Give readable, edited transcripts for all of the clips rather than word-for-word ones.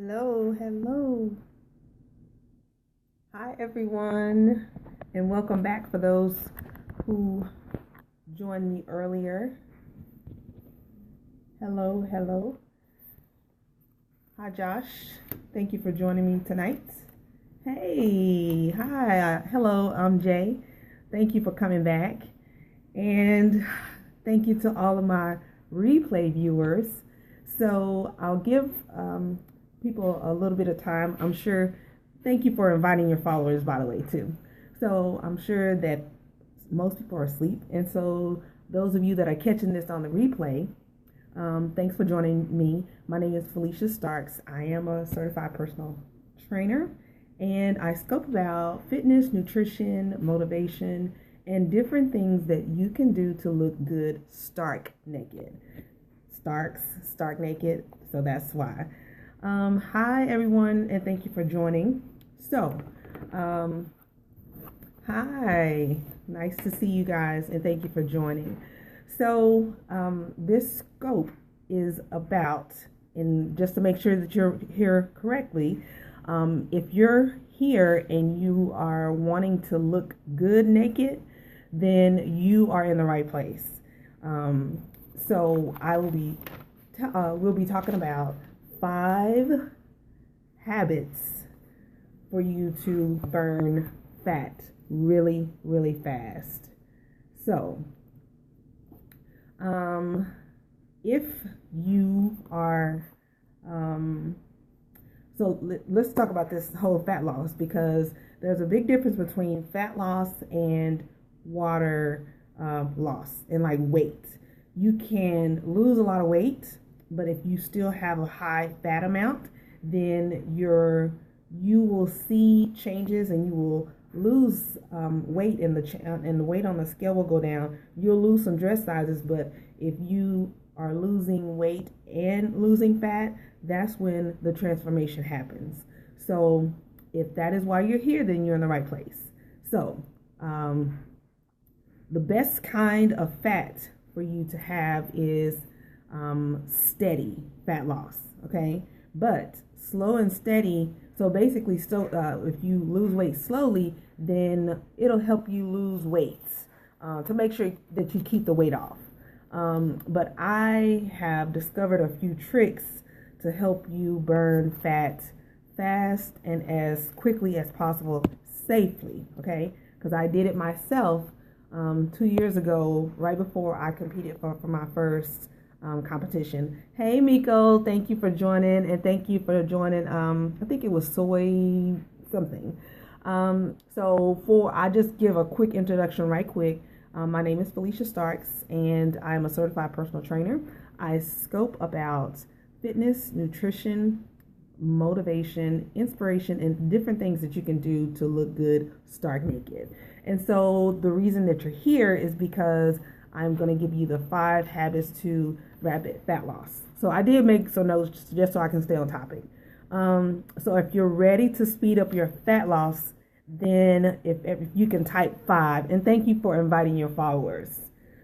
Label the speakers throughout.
Speaker 1: Hello, hello. Hi, everyone, and welcome back for those who joined me earlier. Hello, hello. Hi, Josh. Thank you for joining me tonight. Hey, hi. Hello, I'm Jay. Thank you for coming back. And thank you to all of my replay viewers. So I'll give people a little bit of time. I'm sure. Thank you for inviting your followers, by the way, too. So I'm sure that most people are asleep. And so those of you that are catching this on the replay, thanks for joining me. My name is FeliciaJStarks. I am a certified personal trainer, and I scope about fitness, nutrition, motivation, and different things that you can do to look good stark naked. Stark naked, so that's why. Hi, everyone, and thank you for joining. So, hi, nice to see you guys, and thank you for joining. So, this scope is about, and just to make sure that you're here correctly, if you're here and you are wanting to look good naked, then you are in the right place. So I will be, we'll be talking about 5 habits for you to burn fat really, really fast. So, if you are, let's talk about this whole fat loss, because there's a big difference between fat loss and water loss and like weight. You can lose a lot of weight, but if you still have a high fat amount, then you will see changes and you will lose weight, and the weight on the scale will go down. You'll lose some dress sizes, but if you are losing weight and losing fat, that's when the transformation happens. So if that is why you're here, then you're in the right place. So the best kind of fat for you to have is steady fat loss, okay? But slow and steady, so basically if you lose weight slowly, then it'll help you lose weight to make sure that you keep the weight off. But I have discovered a few tricks to help you burn fat fast and as quickly as possible safely, okay? Because I did it myself 2 years ago, right before I competed for my first competition. Hey, Miko, thank you for joining, and thank you for joining. I think it was soy something. I just give a quick introduction right quick. My name is FeliciaJStarks, and I'm a certified personal trainer. I scope about fitness, nutrition, motivation, inspiration, and different things that you can do to look good stark naked. And so the reason that you're here is because I'm going to give you the 5 habits to rapid fat loss. So I did make some notes just so I can stay on topic. So if you're ready to speed up your fat loss, then if you can type 5, and thank you for inviting your followers.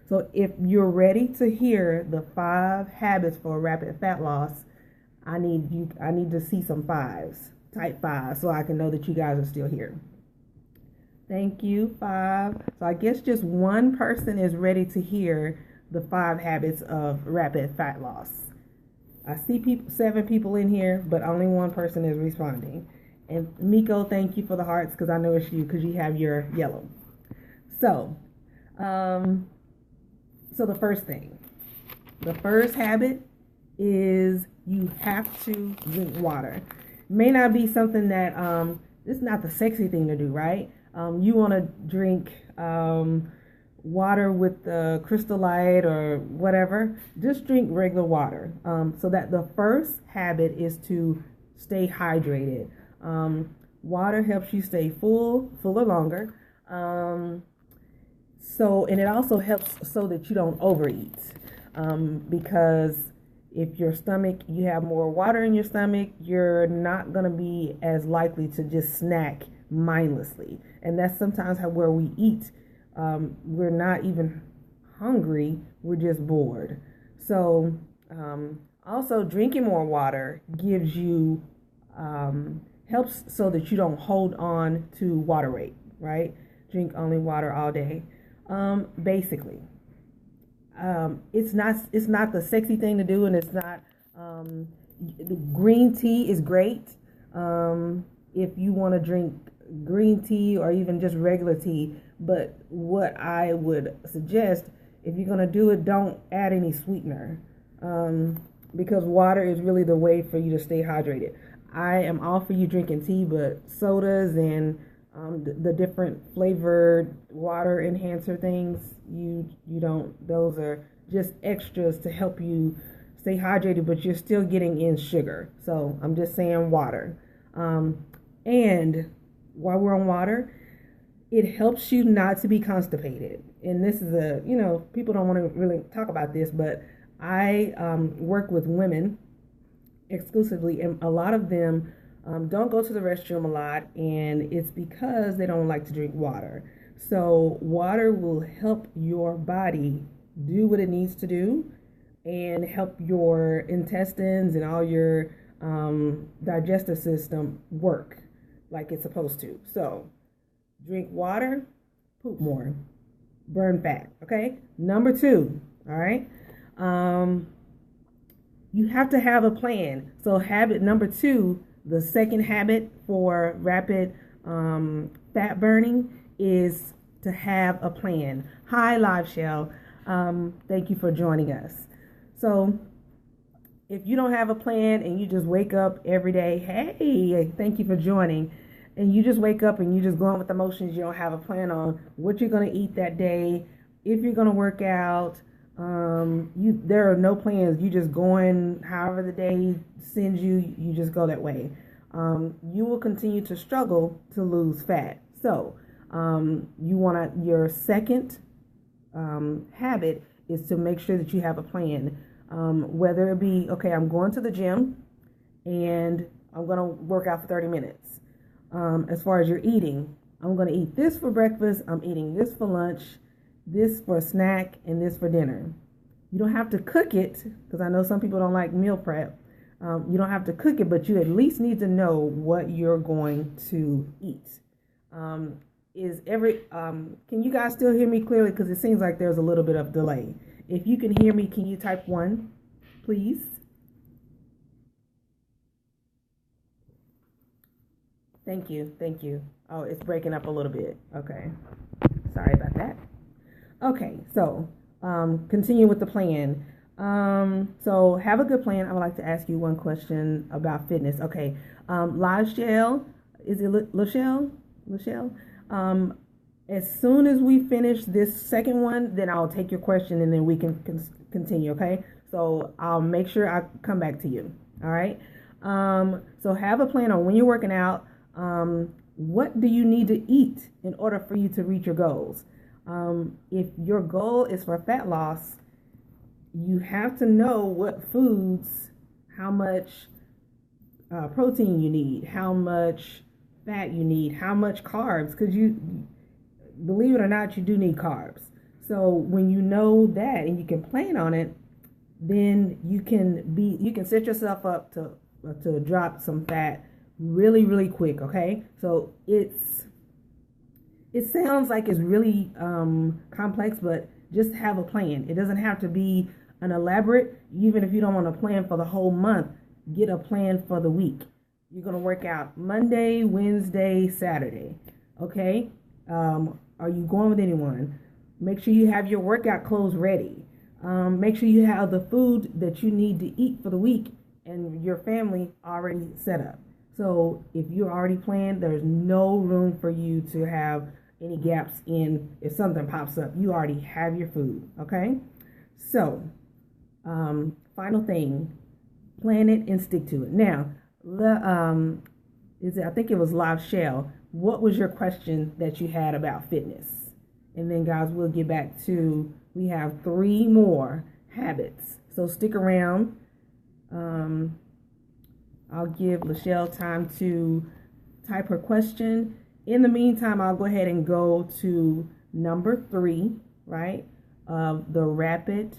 Speaker 1: So if you're ready to hear the 5 habits for rapid fat loss, I need to see some 5s. Type 5 so I can know that you guys are still here. Thank you, 5. So I guess just one person is ready to hear the 5 habits of rapid fat loss. I see 7 people in here, but only one person is responding. And Miko, thank you for the hearts, because I know it's you, because you have your yellow. So, the first habit is you have to drink water. May not be something that it's not the sexy thing to do, right? You want to drink water with Crystal Light or whatever. Just drink regular water. So that the first habit is to stay hydrated. Water helps you stay fuller longer. And it also helps so that you don't overeat. Because if you have more water in your stomach, you're not going to be as likely to just snack mindlessly. And that's sometimes where we eat. We're not even hungry, we're just bored. So also drinking more water gives you helps so that you don't hold on to water weight, right? Drink only water all day. Basically, it's not the sexy thing to do, and it's not. Green tea is great. If you want to drink green tea or even just regular tea, but what I would suggest, if you're going to do it, don't add any sweetener, because water is really the way for you to stay hydrated. I am all for you drinking tea, but sodas and the different flavored water enhancer things, you don't. Those are just extras to help you stay hydrated, but you're still getting in sugar. So I'm just saying water. And while we're on water, it helps you not to be constipated. And this is people don't want to really talk about this, but I work with women exclusively, and a lot of them don't go to the restroom a lot, and it's because they don't like to drink water. So water will help your body do what it needs to do and help your intestines and all your digestive system work like it's supposed to. So drink water, poop more, burn fat. Okay. Number 2. All right. You have to have a plan. So habit number 2, the second habit for rapid fat burning, is to have a plan. Hi, Live Shell. Thank you for joining us. So if you don't have a plan and you just wake up every day, hey, thank you for joining, and you just wake up and you just go on with the motions, you don't have a plan on what you're going to eat that day, if you're going to work out, there are no plans. You just going however the day sends you, you just go that way. You will continue to struggle to lose fat. So your second habit is to make sure that you have a plan. Whether it be, okay, I'm going to the gym and I'm going to work out for 30 minutes. As far as your eating, I'm going to eat this for breakfast, I'm eating this for lunch, this for a snack, and this for dinner. You don't have to cook it, because I know some people don't like meal prep. You don't have to cook it, but you at least need to know what you're going to eat. Can you guys still hear me clearly? Because it seems like there's a little bit of delay. If you can hear me, can you type 1, please? Thank you. Oh, it's breaking up a little bit. Okay. Sorry about that. Okay, so continue with the plan. So have a good plan. I would like to ask you one question about fitness. Okay, Lachelle, is it Lachelle? As soon as we finish this second one, then I'll take your question and then we can continue, okay? So I'll make sure I come back to you, all right? So have a plan on when you're working out. What do you need to eat in order for you to reach your goals? If your goal is for fat loss, you have to know what foods, how much protein you need, how much fat you need, how much carbs, because believe it or not, you do need carbs. So when you know that and you can plan on it, then you can set yourself up to drop some fat really, really quick. Okay, so it sounds like it's really complex, but just have a plan. It doesn't have to be an elaborate. Even if you don't want to plan for the whole month, get a plan for the week. You're going to work out Monday, Wednesday, Saturday. Okay. Are you going with anyone? Make sure you have your workout clothes ready. Make sure you have the food that you need to eat for the week and your family already set up. So if you're already planned, there's no room for you to have any gaps in if something pops up. You already have your food, okay? So, final thing, plan it and stick to it. Now, I think it was Live Shell. What was your question that you had about fitness? And then, guys, we'll get back to, we have 3 more habits. So stick around. I'll give Lachelle time to type her question. In the meantime, I'll go ahead and go to number 3, right? The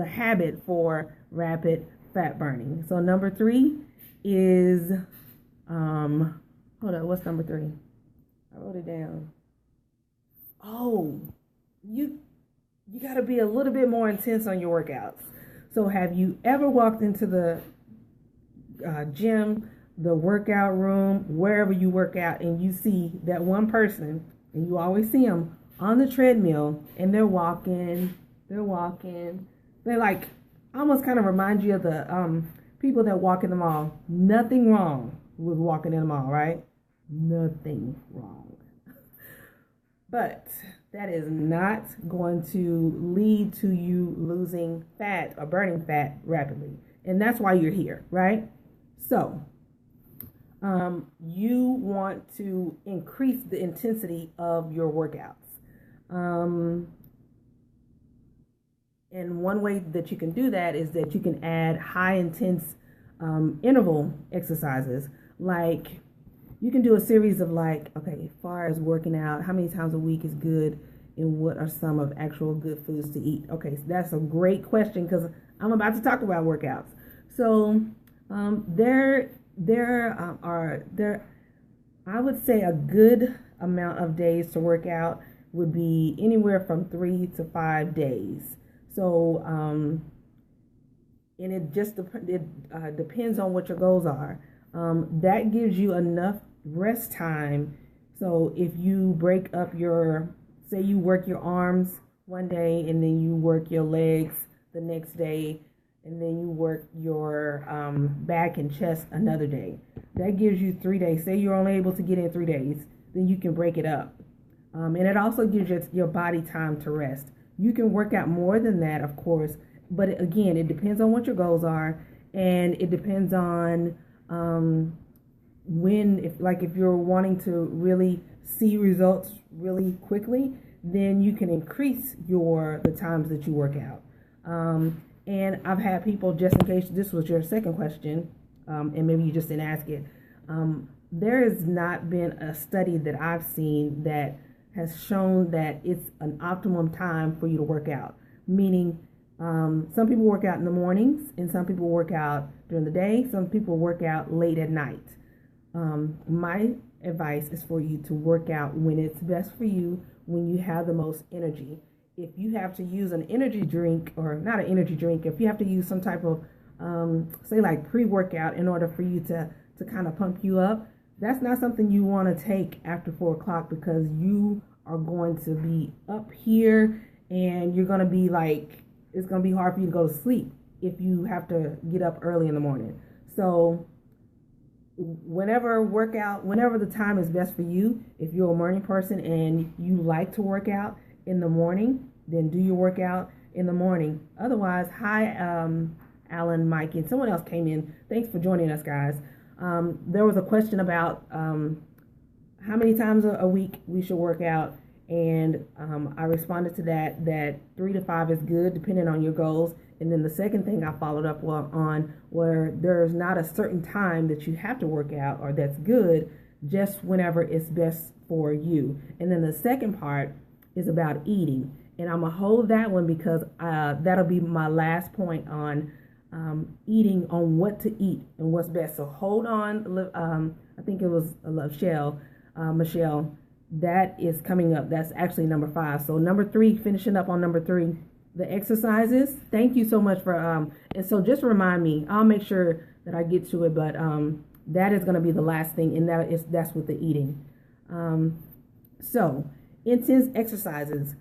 Speaker 1: habit for rapid fat burning. So number 3 is, hold on, what's number 3? I wrote it down. Oh, you got to be a little bit more intense on your workouts. So have you ever walked into the gym, the workout room, wherever you work out, and you see that one person, and you always see them on the treadmill, and they're walking, they like almost kind of remind you of the people that walk in the mall. Nothing wrong with walking in the mall, right? Nothing wrong. But that is not going to lead to you losing fat or burning fat rapidly. And that's why you're here, right? So, you want to increase the intensity of your workouts. And one way that you can do that is that you can add high intense interval exercises. Like, you can do a series of like, okay, as far as working out, how many times a week is good, and what are some of actual good foods to eat? Okay, so that's a great question because I'm about to talk about workouts. So there are I would say a good amount of days to work out would be anywhere from 3 to 5 days. So and it just depends on what your goals are. That gives you enough rest time. So if you break up say you work your arms one day, and then you work your legs the next day, and then you work your back and chest another day, that gives you 3 days. Say you're only able to get in 3 days, then you can break it up. And it also gives your body time to rest. You can work out more than that, of course, but again, it depends on what your goals are, and it depends on if you're wanting to really see results really quickly, then you can increase the times that you work out. And I've had people, just in case this was your second question, and maybe you just didn't ask it, there has not been a study that I've seen that has shown that it's an optimum time for you to work out. Meaning, some people work out in the mornings, and some people work out during the day. Some people work out late at night. My advice is for you to work out when it's best for you, when you have the most energy. If you have to use an energy drink, or not an energy drink, if you have to use some type of, say like pre-workout in order for you to kind of pump you up, that's not something you want to take after 4 o'clock, because you are going to be up here and you're going to be like, it's going to be hard for you to go to sleep if you have to get up early in the morning. So whenever the time is best for you, if you're a morning person and you like to work out in the morning, then do your workout in the morning. Otherwise, hi, Alan, Mike, and someone else came in. Thanks for joining us, guys. There was a question about how many times a week we should work out, and I responded to that 3 to 5 is good depending on your goals. And then the second thing I followed up on, where there's not a certain time that you have to work out or that's good, just whenever it's best for you. And then the second part is about eating, and I'm gonna hold that one because that'll be my last point on eating, on what to eat and what's best. So hold on. I think it was Michelle, that is coming up. That's actually number 5. So number 3, finishing up on number 3, the exercises. Thank you so much for and so just remind me, I'll make sure that I get to it, but that is going to be the last thing, and that's with the eating. So intense exercises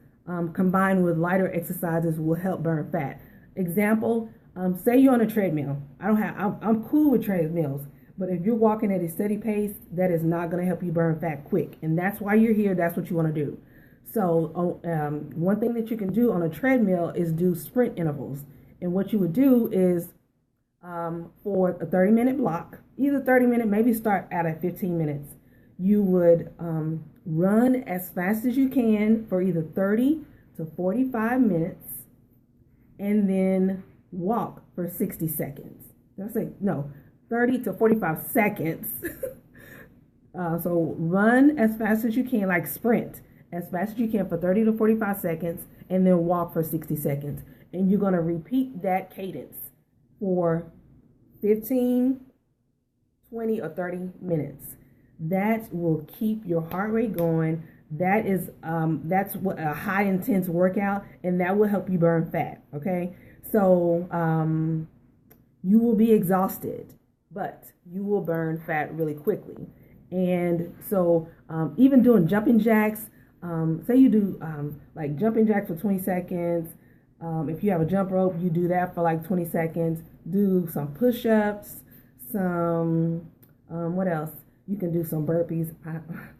Speaker 1: combined with lighter exercises will help burn fat. Example, say you're on a treadmill. I'm cool with treadmills, but if you're walking at a steady pace, that is not going to help you burn fat quick, and that's why you're here. That's what you want to do. So one thing that you can do on a treadmill is do sprint intervals. And what you would do is for a 30-minute block, either 30 minutes, maybe start out at 15 minutes, you would run as fast as you can for either 30 to 45 minutes, and then walk for 60 seconds. Did I say, no, 30 to 45 seconds. So run as fast as you can, like sprint as fast as you can for 30 to 45 seconds, and then walk for 60 seconds. And you're going to repeat that cadence for 15 20 or 30 minutes. That will keep your heart rate going. That's what a high intense workout, and that will help you burn fat. Okay, so you will be exhausted, but you will burn fat really quickly. And so even doing jumping jacks, say you do like jumping jacks for 20 seconds. If you have a jump rope, you do that for like 20 seconds. Do some push-ups, some what else? You can do some burpees.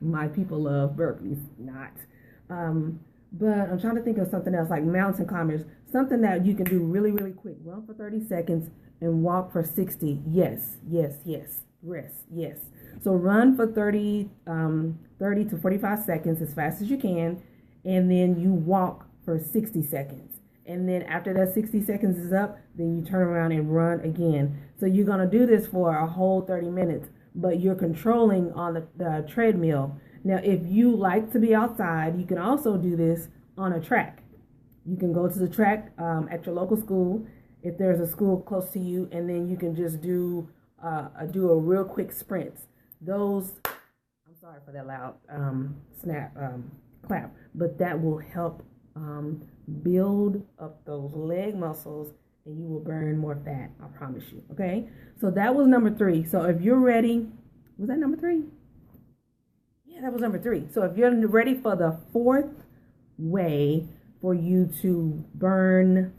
Speaker 1: My people love burpees, not. But I'm trying to think of something else, like mountain climbers, something that you can do really, really quick. Run for 30 seconds and walk for 60. Yes, yes, yes. Rest, yes. So run for 30 to 45 seconds as fast as you can, and then you walk for 60 seconds. And then after that 60 seconds is up, then you turn around and run again. So you're going to do this for a whole 30 minutes, but you're controlling on the treadmill. Now, if you like to be outside, you can also do this on a track. You can go to the track at your local school, if there's a school close to you, and then you can just do a real quick sprint. Those, I'm sorry for that loud clap, but that will help build up those leg muscles, and you will burn more fat, I promise you. Okay, so that was number 3. So if you're ready, was that number 3? Yeah, that was number 3. So if you're ready for the 4th way for you to burn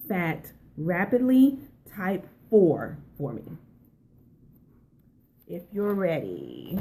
Speaker 1: fat rapidly, type 4 for me. If you're ready.